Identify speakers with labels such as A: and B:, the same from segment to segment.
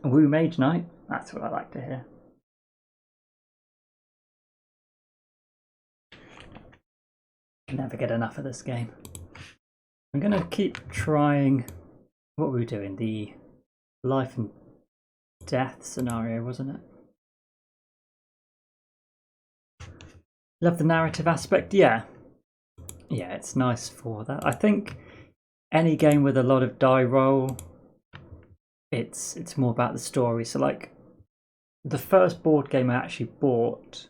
A: Wu Mage Knight, that's what I like to hear. Never get enough of this game. I'm going to keep trying. What were we doing? The life and death scenario, wasn't it? Love the narrative aspect. Yeah, it's nice for that. I think any game with a lot of die roll, it's more about the story. So like the first board game I actually bought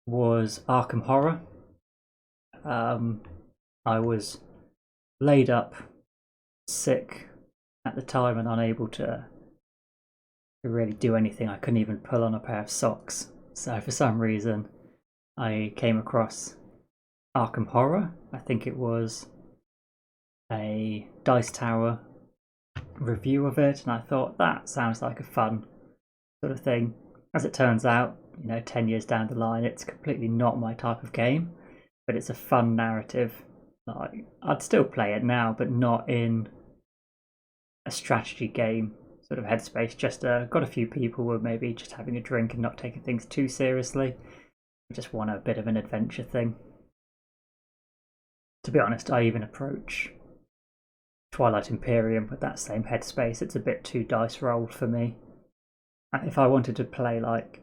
A: was Arkham Horror. I was laid up sick at the time and unable to really do anything. I couldn't even pull on a pair of socks. So for some reason I came across Arkham Horror. I think it was a Dice Tower review of it, and I thought that sounds like a fun sort of thing. As it turns out, 10 years down the line, it's completely not my type of game, but it's a fun narrative. I'd still play it now, but not in a strategy game sort of headspace. Just got a few people who were maybe just having a drink and not taking things too seriously. I just want a bit of an adventure thing. To be honest, I even approach Twilight Imperium with that same headspace. It's a bit too dice rolled for me. If I wanted to play like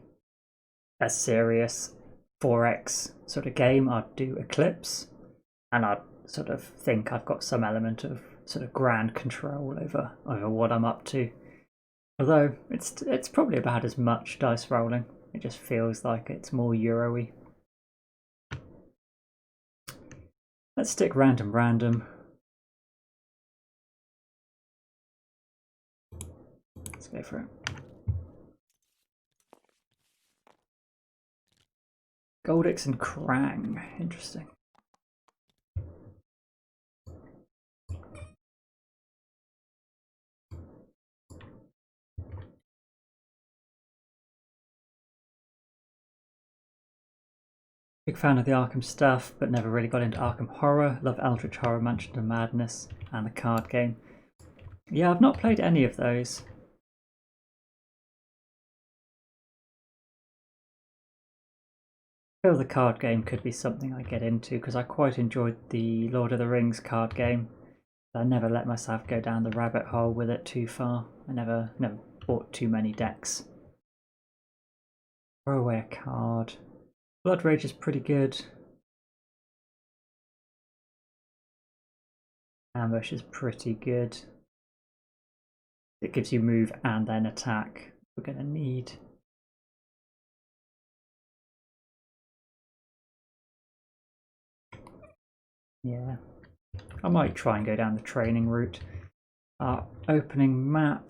A: a serious 4X sort of game, I'd do Eclipse, and I'd sort of think I've got some element of sort of grand control over what I'm up to. Although it's probably about as much dice rolling. It just feels like it's more Euro-y. Let's stick random. Let's go for it. Goldix and Krang. Interesting. Big fan of the Arkham stuff, but never really got into Arkham Horror. Love Eldritch Horror, Mansion of Madness, and the card game. Yeah, I've not played any of those. I feel the card game could be something I get into, because I quite enjoyed the Lord of the Rings card game. I never let myself go down the rabbit hole with it too far. I never bought too many decks. Throw away a card. Blood Rage is pretty good. Ambush is pretty good. It gives you move and then attack. We're going to need. Yeah, I might try and go down the training route. Opening map.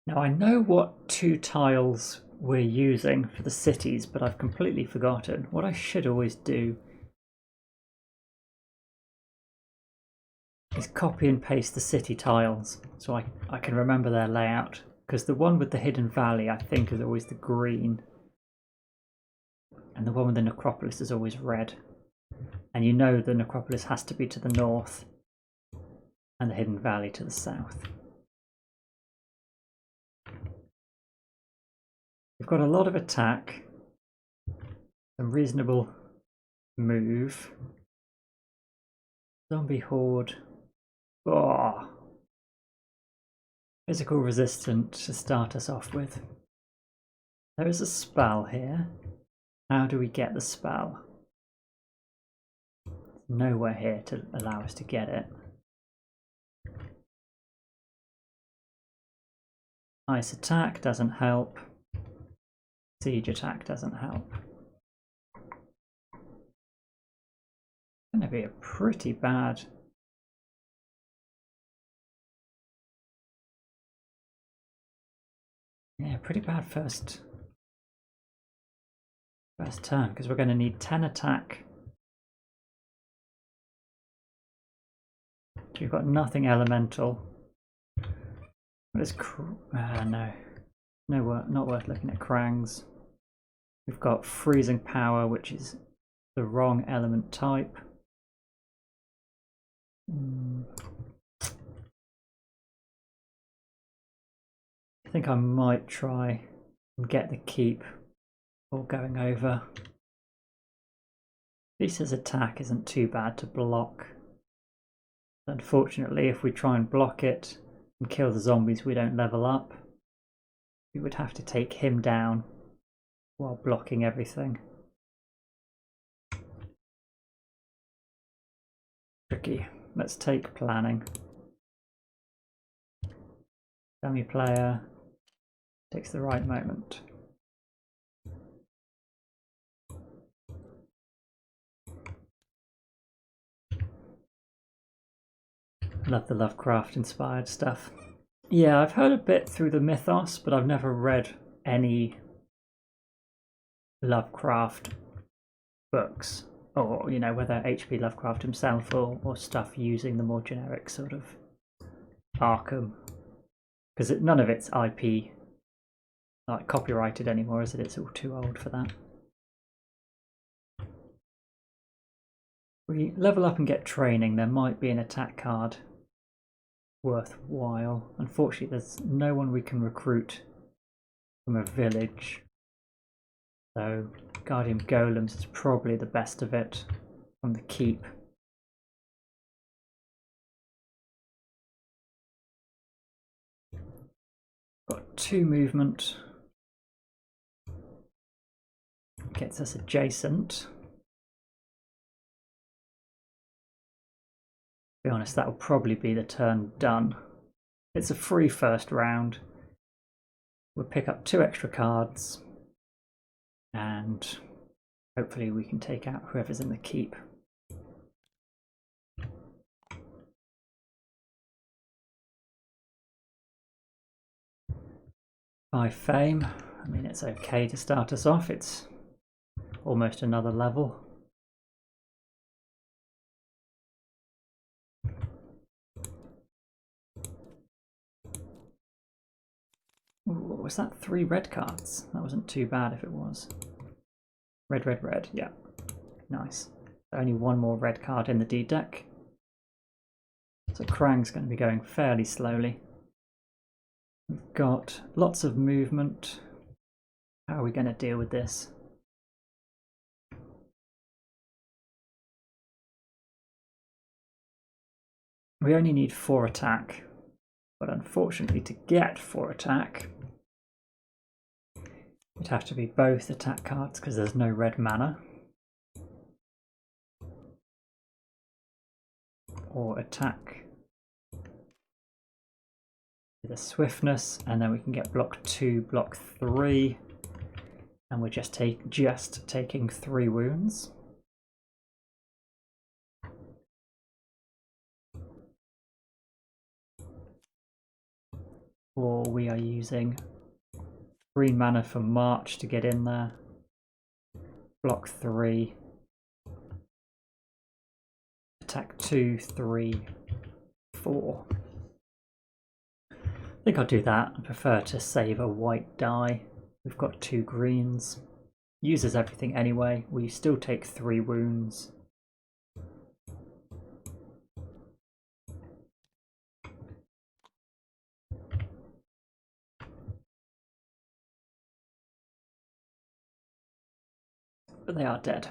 A: Now I know what 2 tiles we're using for the cities, but I've completely forgotten. What I should always do is copy and paste the city tiles so I can remember their layout. Because the one with the Hidden Valley, I think, is always the green. And the one with the Necropolis is always red. And the Necropolis has to be to the north and the Hidden Valley to the south. We've got a lot of attack, some reasonable move. Zombie Horde. Oh. Physical resistant to start us off with. There is a spell here. How do we get the spell? There's nowhere here to allow us to get it. Ice attack doesn't help. Siege attack doesn't help. It's going to be a pretty bad. Yeah, pretty bad first turn, because we're going to need 10 attack. We've got nothing elemental. What is no, not worth looking at Krangs. We've got freezing power, which is the wrong element type. I think I might try and get the keep or going over. Lisa's attack isn't too bad to block. Unfortunately, if we try and block it and kill the zombies, we don't level up. We would have to take him down while blocking everything. Tricky. Let's take planning. Dummy player takes the right moment. Love the Lovecraft inspired stuff. Yeah, I've heard a bit through the mythos, but I've never read any Lovecraft books, or you know, whether H.P. Lovecraft himself or stuff using the more generic sort of Arkham, because none of it's IP like copyrighted anymore, is it? It's all too old for that. We level up and get training, there might be an attack card worthwhile. Unfortunately, there's no one we can recruit from a village, so Guardian Golems is probably the best of it from the keep. Got 2 movement, gets us adjacent. To be honest, that will probably be the turn done. It's a free first round. We'll pick up 2 extra cards and hopefully we can take out whoever's in the keep. By fame, I mean it's okay to start us off, it's almost another level. Ooh, was that 3 red cards? That wasn't too bad if it was. Red, red, red, yeah. Nice. Only 1 more red card in the D deck. So Krang's going to be going fairly slowly. We've got lots of movement. How are we going to deal with this? We only need 4 attack, but unfortunately to get 4 attack, it'd have to be both attack cards because there's no red mana. Or attack with a swiftness, and then we can get block 2, block 3, and we're just taking 3 wounds. Or we are using 3 mana for March to get in there. Block 3. Attack 2, 3, 4. I think I'll do that. I prefer to save a white die. We've got 2 greens. Uses everything anyway. We still take 3 wounds. But they are dead.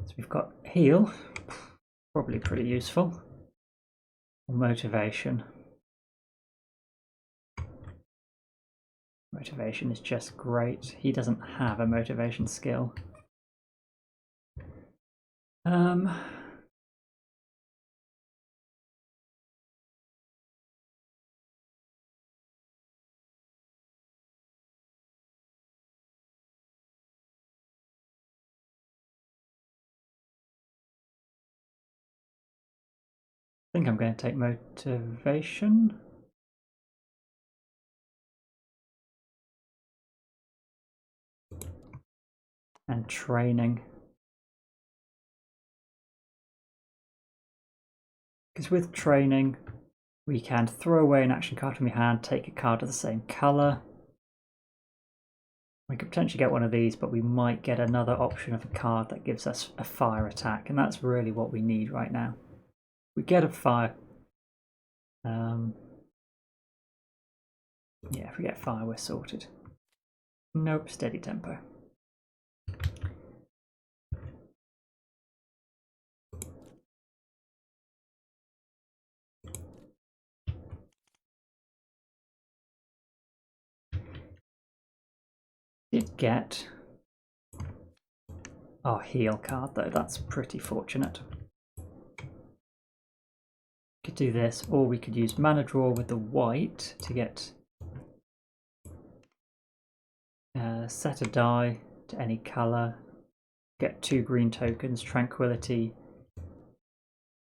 A: So we've got heal, probably pretty useful. Or motivation. Motivation is just great. He doesn't have a motivation skill. I think I'm going to take motivation. And training. Because with training, we can throw away an action card from your hand, take a card of the same colour. We could potentially get one of these, but we might get another option of a card that gives us a fire attack, and that's really what we need right now. We get a fire. Yeah, if we get fire, we're sorted. Nope, steady tempo. Did get our heal card though, that's pretty fortunate. Could do this, or we could use mana draw with the white to get set a die to any colour, get 2 green tokens, Tranquility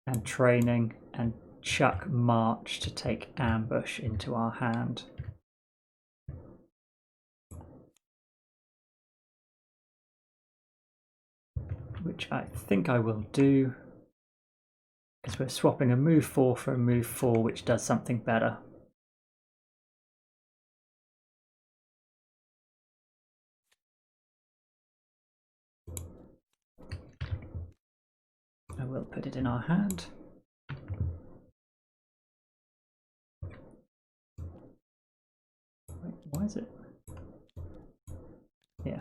A: and Training, and chuck March to take Ambush into our hand. Which I think I will do, because we're swapping a move 4 for a move 4, which does something better. I will put it in our hand. Wait, why is it? Yeah.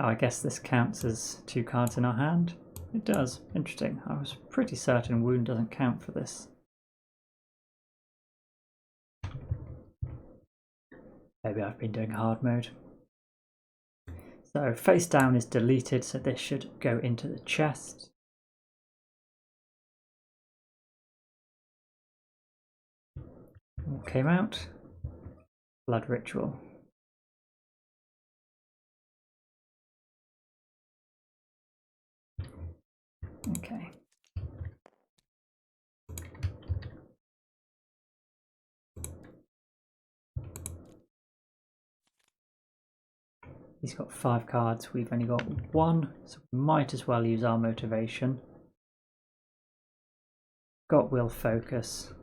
A: Oh, I guess this counts as 2 cards in our hand. It does. Interesting. I was pretty certain Wound doesn't count for this. Maybe I've been doing hard mode. So face down is deleted, so this should go into the chest. What came out? Blood Ritual. Okay. He's got 5 cards, we've only got 1, so we might as well use our motivation. Got Will Focus.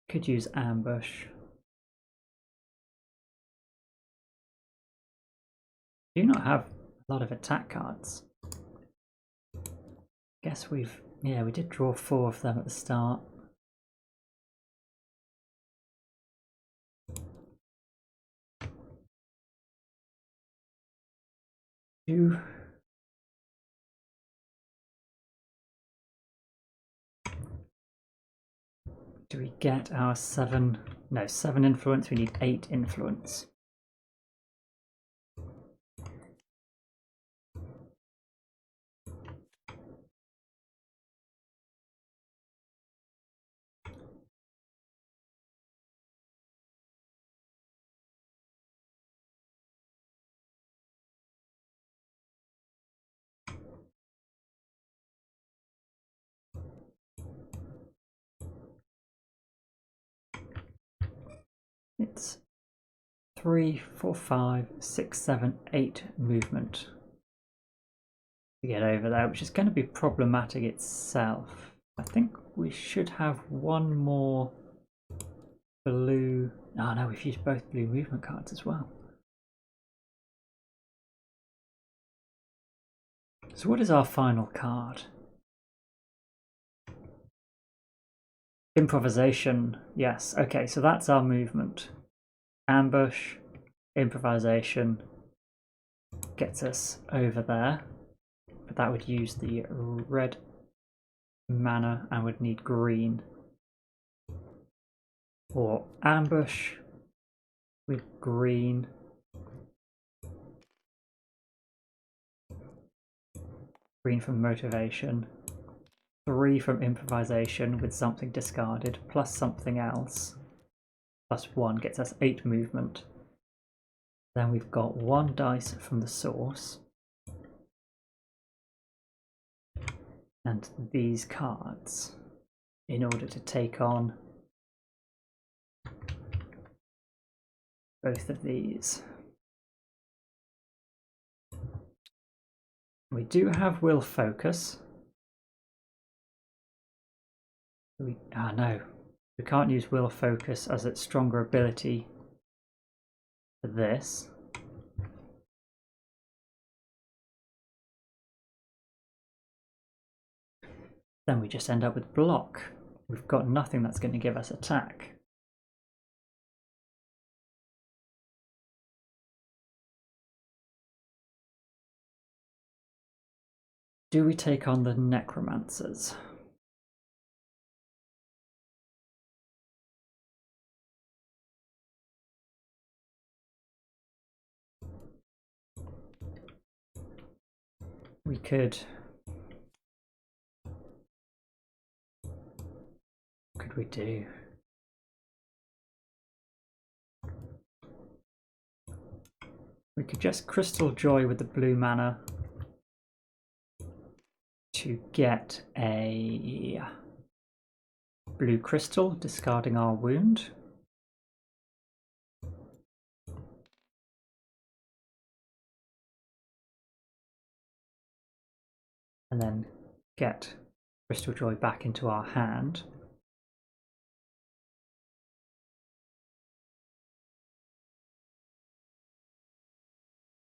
A: Could use Ambush. Do not have a lot of attack cards. Guess we did draw 4 of them at the start. Do we get our 7? No, 7 influence, we need 8 influence. It's 3, 4, 5, 6, 7, 8 movement to get over there, which is going to be problematic itself. I think we should have 1 more blue. Oh no, we've used both blue movement cards as well. So what is our final card? Improvisation, yes. Okay, so that's our movement. Ambush, improvisation gets us over there, but that would use the red mana and would need green. Or ambush with green. Green from motivation. 3 from improvisation with something discarded, plus something else. Plus 1 gets us 8 movement. Then we've got 1 dice from the source. And these cards in order to take on both of these. We do have Will Focus. No, we can't use Will Focus as its stronger ability for this. Then we just end up with block. We've got nothing that's going to give us attack. Do we take on the necromancers? We could... What could we do? We could just Crystal Joy with the blue mana to get a blue crystal, discarding our wound. And then get Crystal Joy back into our hand.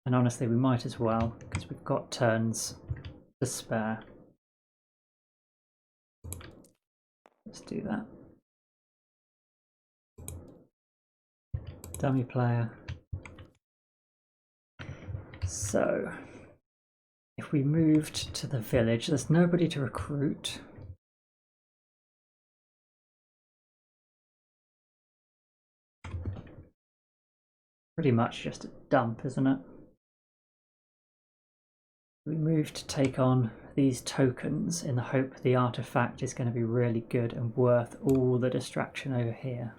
A: And honestly, we might as well, because we've got turns to spare. Let's do that. Dummy player. So, if we moved to the village, there's nobody to recruit. Pretty much just a dump, isn't it? We move to take on these tokens in the hope the artifact is going to be really good and worth all the distraction over here.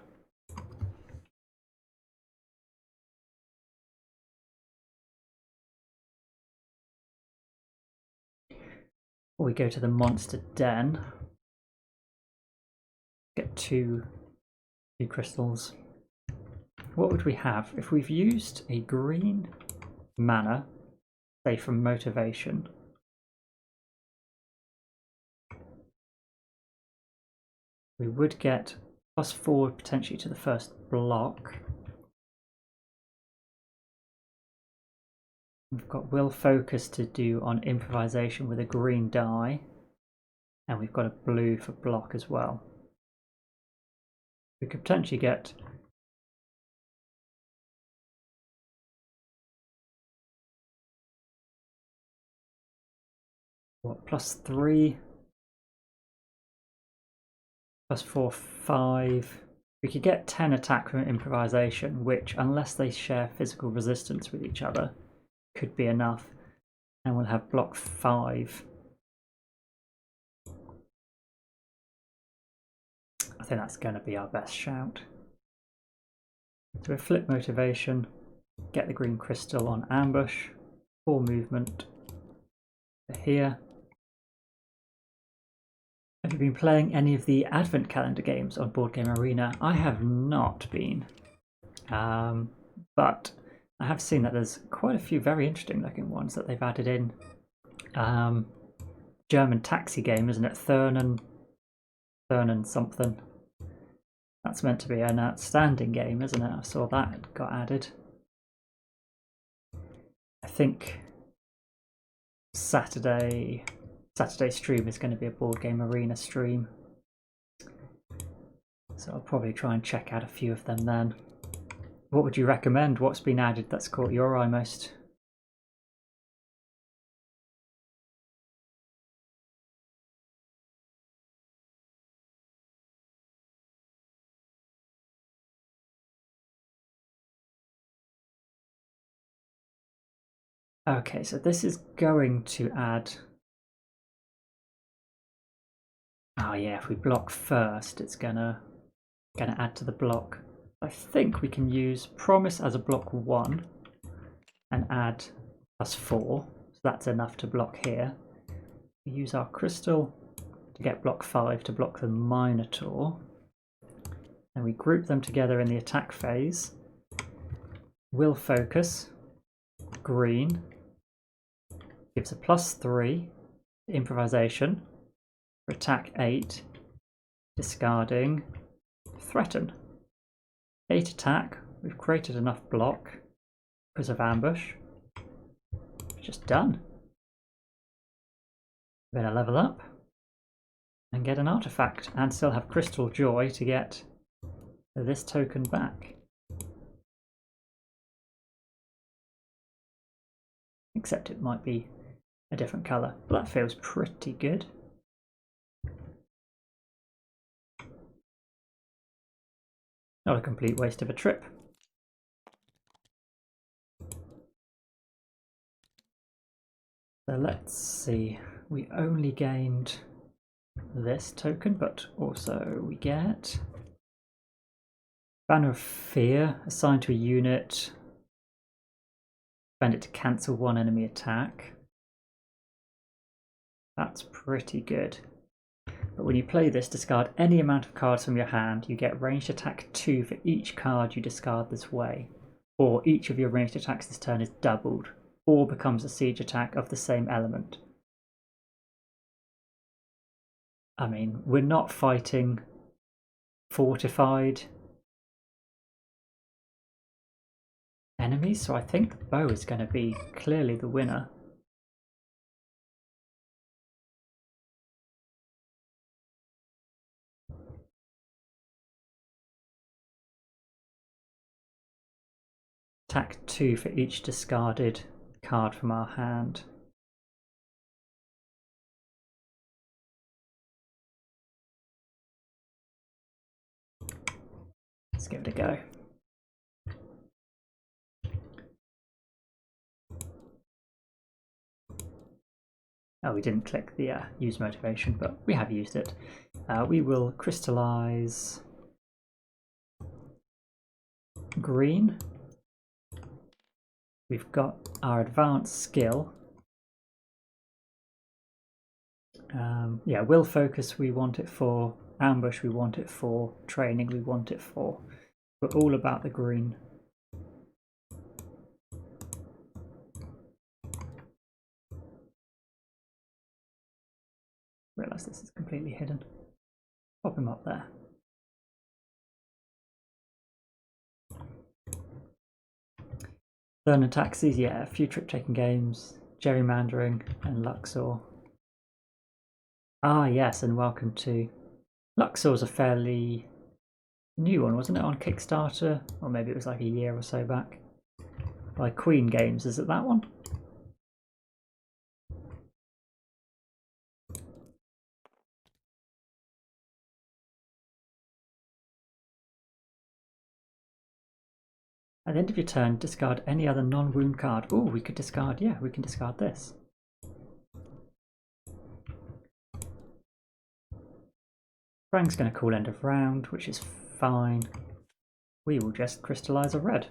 A: Or we go to the monster den, get two crystals. What would we have if we've used a green mana, say from motivation? We would get +4 potentially to the first block. We've got Will Focus to do on improvisation with a green die, and we've got a blue for block as well. We could potentially get what, +3, +4, 5. We could get 10 attack from improvisation, which, unless they share physical resistance with each other, could be enough. And we'll have block 5. I think that's going to be our best shout. So we flip motivation, get the green crystal on ambush, 4 movement here. Have you been playing any of the advent calendar games on Board Game Arena? I have not been, but I have seen that there's quite a few very interesting looking ones that they've added in. German taxi game, isn't it? Thurnen something. That's meant to be an outstanding game, isn't it? I saw that got added. I think Saturday stream is going to be a Board Game Arena stream, so I'll probably try and check out a few of them then. What would you recommend? What's been added that's caught your eye most? Okay, so this is going to add... Oh yeah, if we block first, it's gonna add to the block. I think we can use Promise as a block 1 and add +4, so that's enough to block here. We use our crystal to get block 5 to block the Minotaur. And we group them together in the attack phase. Will Focus, green, gives a +3 improvisation for attack 8, discarding Threaten. 8 attack we've created enough block because of ambush. It's just done. We're gonna level up and get an artifact and still have Crystal Joy to get this token back. Except it might be a different colour, but that feels pretty good. Not a complete waste of a trip. So let's see, we only gained this token, but also we get Banner of Fear assigned to a unit. Spend it to cancel one enemy attack. That's pretty good. But when you play this, discard any amount of cards from your hand. You get ranged attack 2 for each card you discard this way. Or each of your ranged attacks this turn is doubled, or becomes a siege attack of the same element. I mean, we're not fighting fortified enemies, so I think the bow is going to be clearly the winner. Attack 2 for each discarded card from our hand. Let's give it a go. Oh, we didn't click the use motivation, but we have used it. We will crystallize green. We've got our advanced skill. Yeah, will focus we want it for, ambush we want it for, training we want it for. We're all about the green. Realise this is completely hidden. Pop him up there. Learn and taxis, yeah, a few trip-taking games, gerrymandering, and Luxor. Ah, yes, and welcome to... Luxor's a fairly new one, wasn't it, on Kickstarter? Or maybe it was like a year or so back. By Queen Games, is it that one? At the end of your turn, discard any other non-wound card. Oh, we could discard, yeah, we can discard this. Frank's going to call end of round, which is fine. We will just crystallize a red.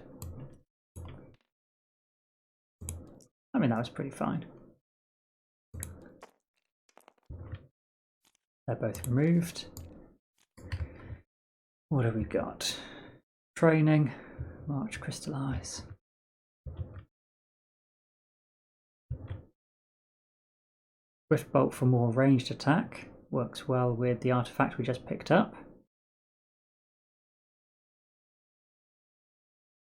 A: I mean, that was pretty fine. They're both removed. What have we got? Training, march, crystallize. Swift bolt for more ranged attack. Works well with the artifact we just picked up.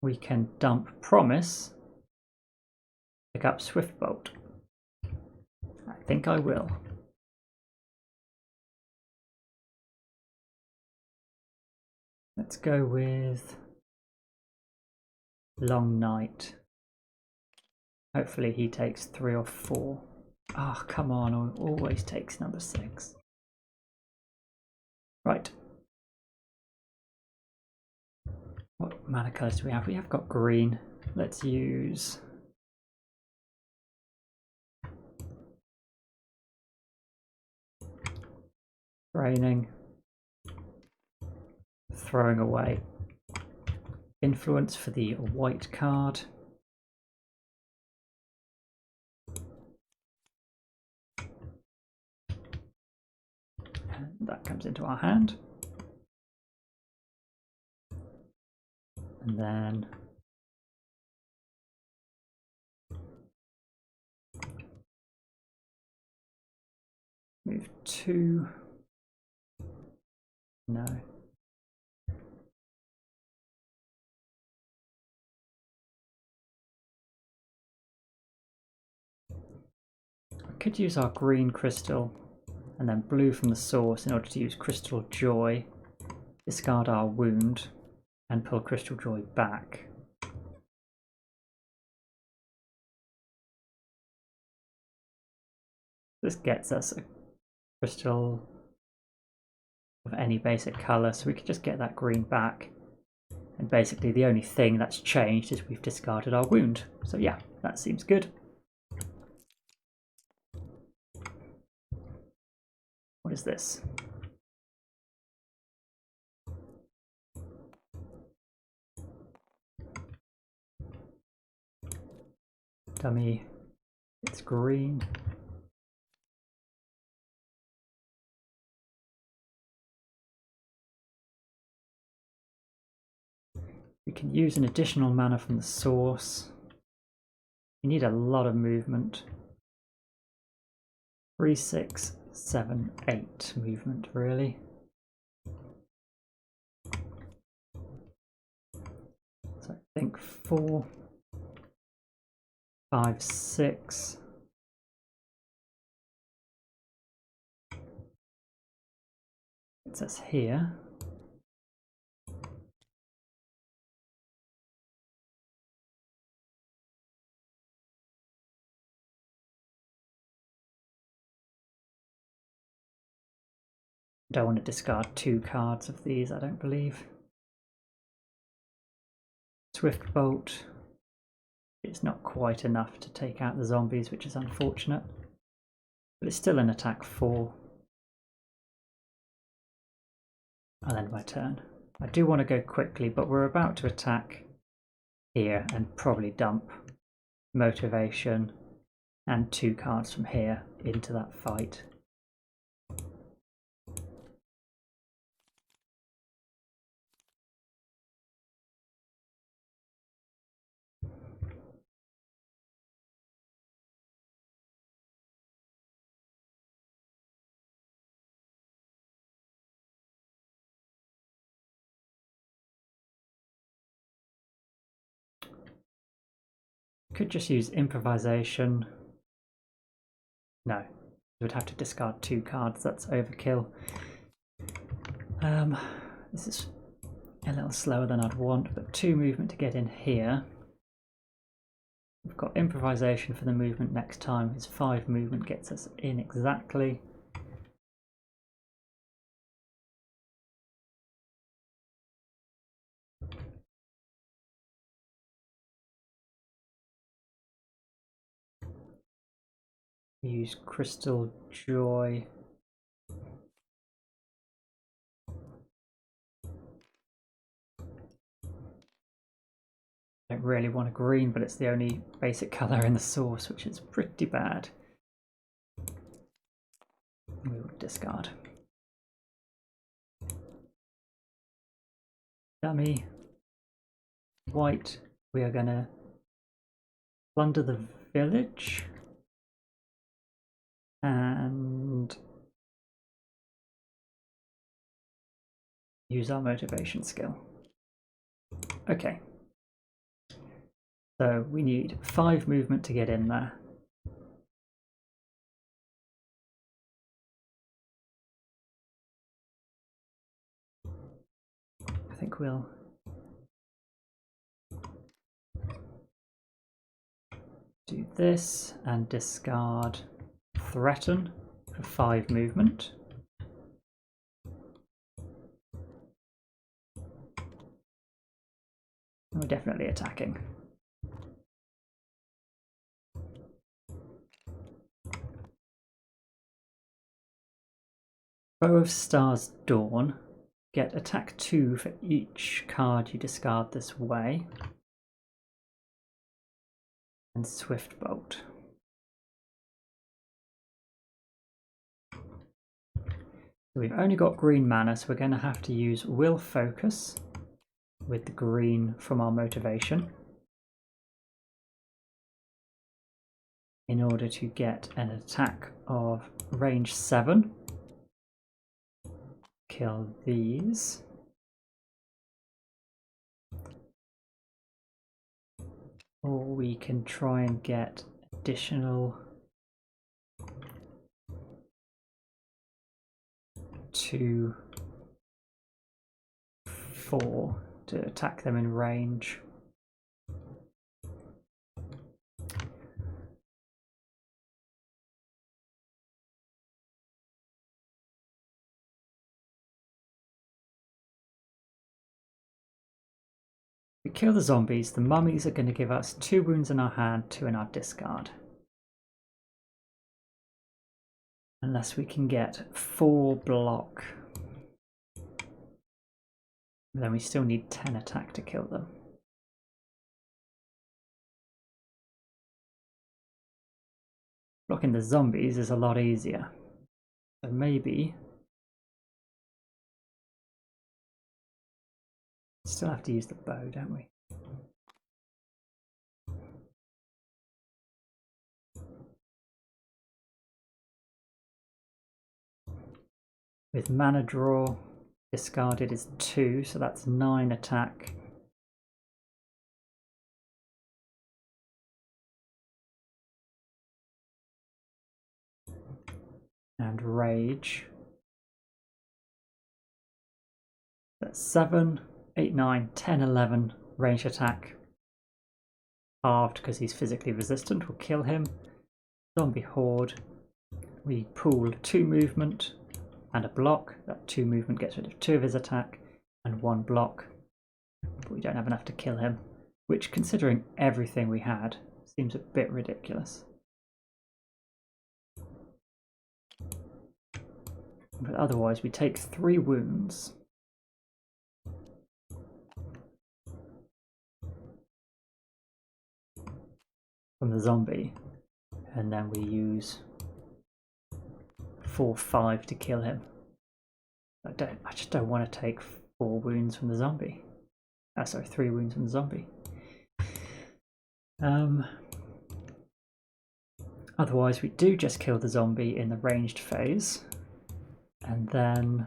A: We can dump promise. Pick up swift bolt. I think I will. Let's go with long night. Hopefully he takes 3 or 4. Oh, come on, always takes number 6. Right. What mana colours do we have? We have got green. Let's use... Raining. Throwing away. Influence for the white card. And that comes into our hand. And then move 2. No. could use our green crystal and then blue from the source in order to use Crystal Joy, discard our wound, and pull Crystal Joy back. This gets us a crystal of any basic colour, so we could just get that green back. And basically the only thing that's changed is we've discarded our wound. So yeah, that seems good. What is this? Dummy, it's green. We can use an additional mana from the source. We need a lot of movement. 3, 6, 7, 8 movement, really. So I think 4, 5, 6. It says here. Don't want to discard 2 cards of these, I don't believe. Swift Bolt. It's not quite enough to take out the zombies, which is unfortunate. But it's still an attack 4. I'll end my turn. I do want to go quickly, but we're about to attack here and probably dump Motivation and 2 cards from here into that fight. Could just use Improvisation. No, you would have to discard 2 cards, that's overkill. This is a little slower than I'd want, but 2 movement to get in here. We've got Improvisation for the movement next time. His 5 movement gets us in exactly. Use Crystal Joy. I don't really want a green, but it's the only basic colour in the source, which is pretty bad. We will discard. Dummy. White. We are going to plunder the village. And use our motivation skill. Okay. So we need 5 movement to get in there. I think we'll do this and discard Threaten for 5 movement. And we're definitely attacking. Bow of Stars Dawn. Get attack 2 for each card you discard this way. And Swift Bolt. So we've only got green mana, so we're going to have to use Will Focus with the green from our motivation in order to get an attack of range 7. Kill these. Or we can try and get additional 2, 4 to attack them in range. We kill the zombies, the mummies are going to give us 2 wounds in our hand, 2 in our discard. Unless we can get 4 block. Then we still need 10 attack to kill them. Blocking the zombies is a lot easier. So maybe still have to use the bow, don't we? With mana draw, discarded is 2, so that's 9 attack. And rage. That's 7, 8, 9, 10, 11 range attack. Halved because he's physically resistant, we'll kill him. Zombie horde. We pool 2 movement and a block. That 2 movement gets rid of 2 of his attack and 1 block. But we don't have enough to kill him, which, considering everything we had, seems a bit ridiculous. But otherwise we take 3 wounds. From the zombie, and then we use 4, 5 to kill him. I just don't want to take 4 wounds from the zombie. Sorry, 3 wounds from the zombie. Otherwise we do just kill the zombie in the ranged phase, and then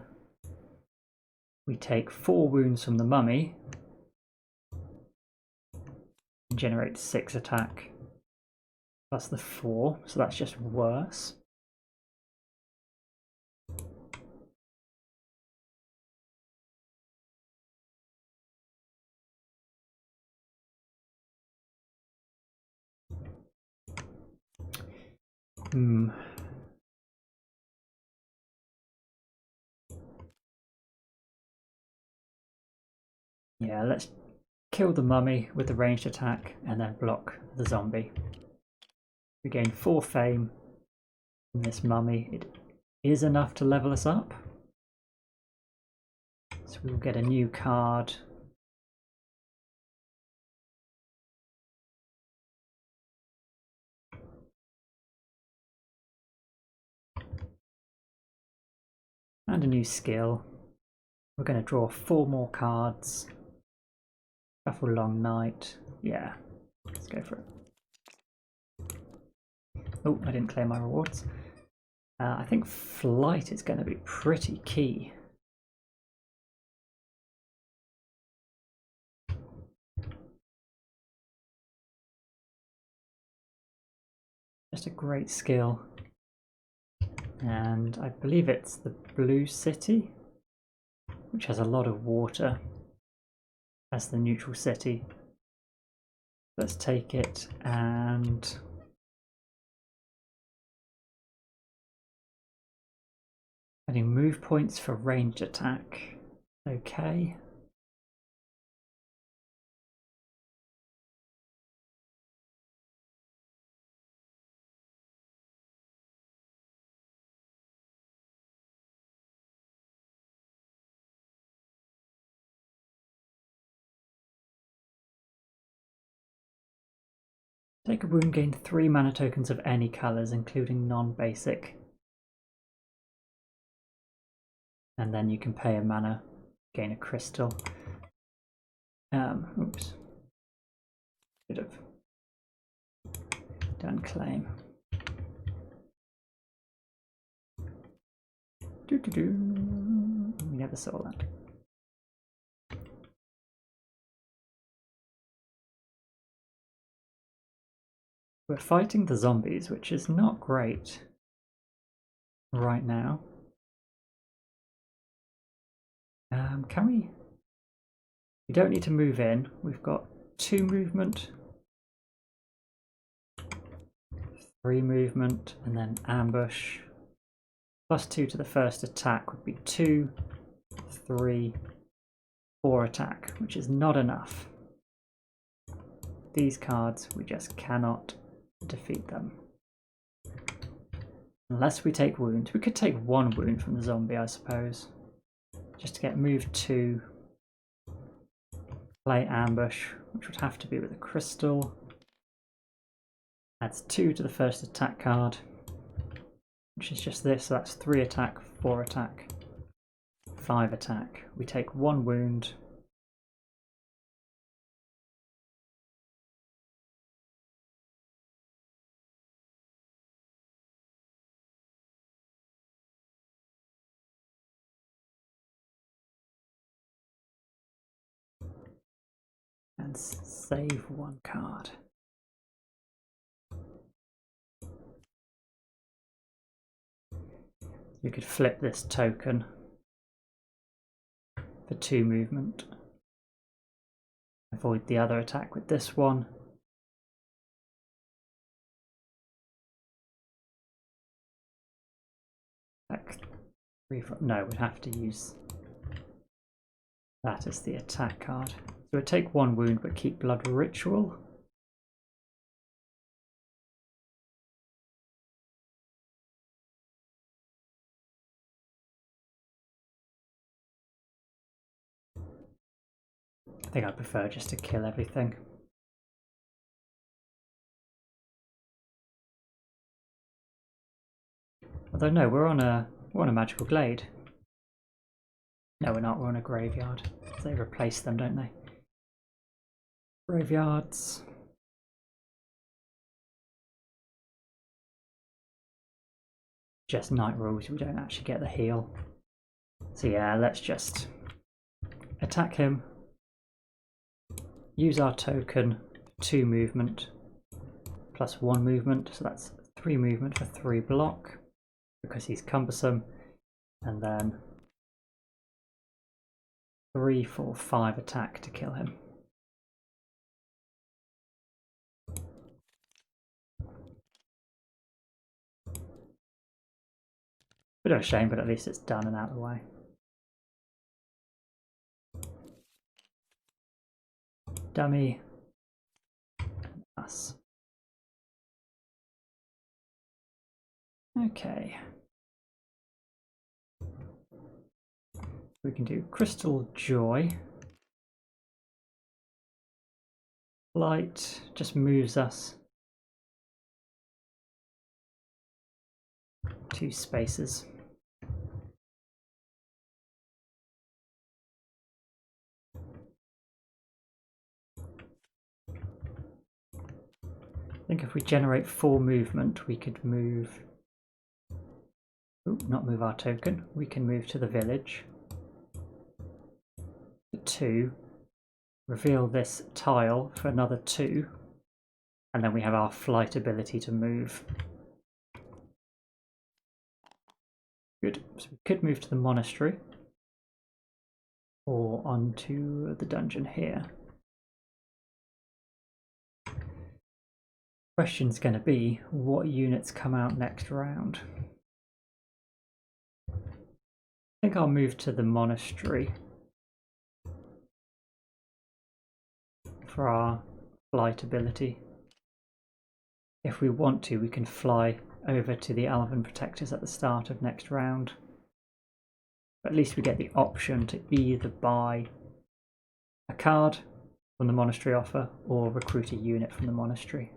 A: we take 4 wounds from the mummy and generate 6 attack plus the 4, so that's just worse. Yeah, let's kill the mummy with the ranged attack and then block the zombie. We gain 4 fame from this mummy. It is enough to level us up. So we will get a new card. And a new skill. We're going to draw 4 more cards. Shuffle Long Night. Yeah, let's go for it. Oh, I didn't claim my rewards. I think flight is going to be pretty key. Just a great skill. And I believe it's the Blue City, which has a lot of water as the neutral city. Let's take it and adding move points for range attack. Okay. Take a wound, gain 3 mana tokens of any colours, including non-basic. And then you can pay a mana, gain a crystal. Oops. Should have done claim. We never saw that. We're fighting the zombies, which is not great right now. Can we? We don't need to move in. We've got 2 movement, 3 movement, and then ambush. +2 to the first attack would be 2, 3, 4 attack, which is not enough. These cards, we just cannot defeat them. Unless we take wounds. We could take 1 wound from the zombie, I suppose. Just to get moved 2. Play ambush, which would have to be with a crystal. Adds 2 to the first attack card, which is just this, so that's 3 attack, 4 attack, 5 attack. We take 1 wound. And save 1 card. You could flip this token for 2 movement. Avoid the other attack with this one. No, we'd have to use that as the attack card. So we'd take 1 wound but keep Blood Ritual. I think I prefer just to kill everything. Although no, we're on a magical glade. No, we're not. We're on a graveyard. They replace them, don't they? Graveyards. Just night rules. We don't actually get the heal. So yeah, let's just attack him. Use our token, 2 movement, plus 1 movement. So that's 3 movement for 3 block, because he's cumbersome. And then 3, 4, 5 attack to kill him. Bit of a shame, but at least it's done and out of the way. Dummy. And us. Okay. We can do Crystal Joy. Light just moves us 2 spaces. I think if we generate 4 movement, we could move... Ooh, not move our token. We can move to the village. 2. Reveal this tile for another 2. And then we have our flight ability to move. Good. So we could move to the monastery. Or onto the dungeon here. Question's going to be, what units come out next round? I think I'll move to the monastery for our flight ability. If we want to, we can fly over to the Elven Protectors at the start of next round. But at least we get the option to either buy a card from the monastery offer or recruit a unit from the monastery.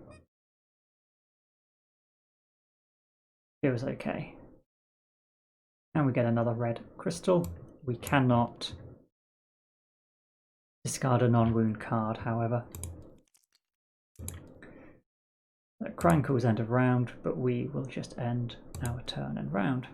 A: Feels okay. And we get another red crystal. We cannot discard a non-wound card, however. Crankle's end of round, but we will just end our turn and round.